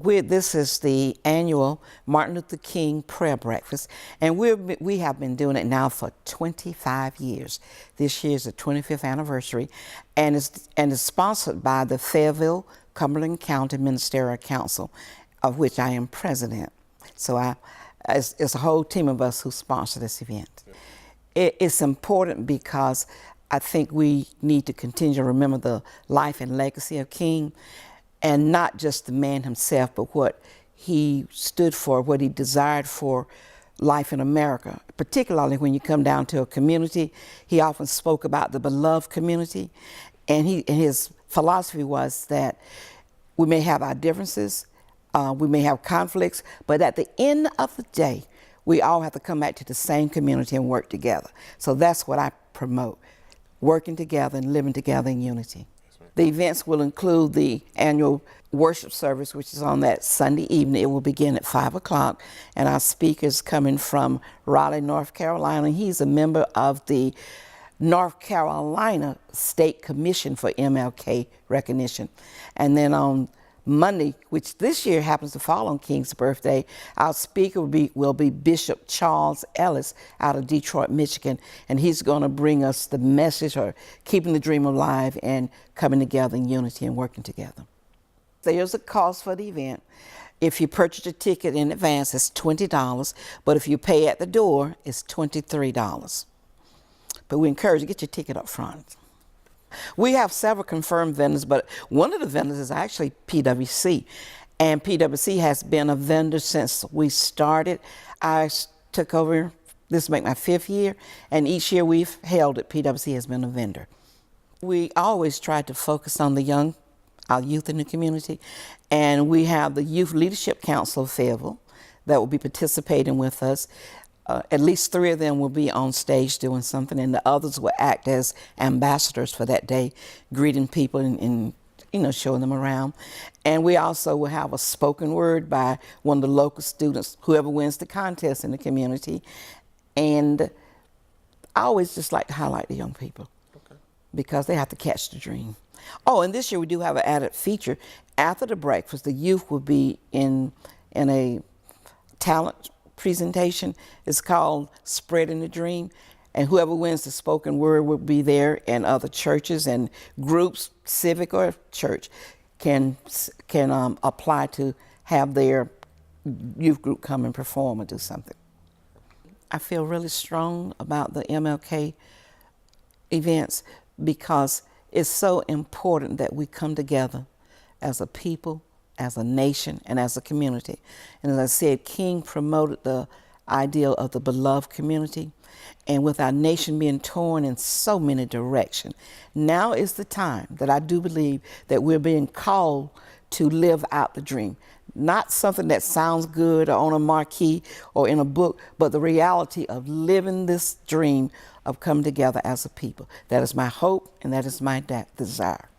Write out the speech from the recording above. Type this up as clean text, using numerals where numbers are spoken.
This is the annual Martin Luther King Prayer Breakfast, and we have been doing it now for 25 years. This year is the 25th anniversary, and it's sponsored by the Fayetteville Cumberland County Ministerial Council, of which I am president. So it's a whole team of us who sponsor this event. It's important because I think we need to continue to remember the life and legacy of King, and not just the man himself, but what he stood for, what he desired for life in America. Particularly when you come down to a community, he often spoke about the beloved community, and his philosophy was that we may have our differences, we may have conflicts, but at the end of the day, we all have to come back to the same community and work together. So that's what I promote, working together and living together in unity. The events will include the annual worship service, which is on that Sunday evening. It will begin at 5 o'clock, and our speaker's coming from Raleigh, North Carolina. He's a member of the North Carolina State Commission for MLK recognition. And then on Monday, which this year happens to fall on King's birthday, our speaker will be Bishop Charles Ellis out of Detroit, Michigan, and he's going to bring us the message of keeping the dream alive and coming together in unity and working together. There's a cost for the event. If you purchase a ticket in advance, it's $20, but if you pay at the door, it's $23. But we encourage you to get your ticket up front. We have several confirmed vendors, but one of the vendors is actually PwC, and PwC has been a vendor since we started. I took over, this will make my 5th year, and each year we've held it, PwC has been a vendor. We always try to focus on our youth in the community, and we have the Youth Leadership Council of Fayetteville that will be participating with us. At least 3 of them will be on stage doing something, and the others will act as ambassadors for that day, greeting people and showing them around. And we also will have a spoken word by one of the local students, whoever wins the contest in the community. And I always just like to highlight the young people, because they have to catch the dream. Oh, and this year we do have an added feature. After the breakfast, the youth will be in a talent presentation. It's called Spreading the Dream, and whoever wins the spoken word will be there, and other churches and groups, civic or church, can apply to have their youth group come and perform or do something. I feel really strong about the MLK events because it's so important that we come together as a people, as a nation, and as a community. And as I said, King promoted the ideal of the beloved community. And with our nation being torn in so many directions, now is the time that I do believe that we're being called to live out the dream. Not something that sounds good or on a marquee or in a book, but the reality of living this dream of coming together as a people. That is my hope, and that is my desire.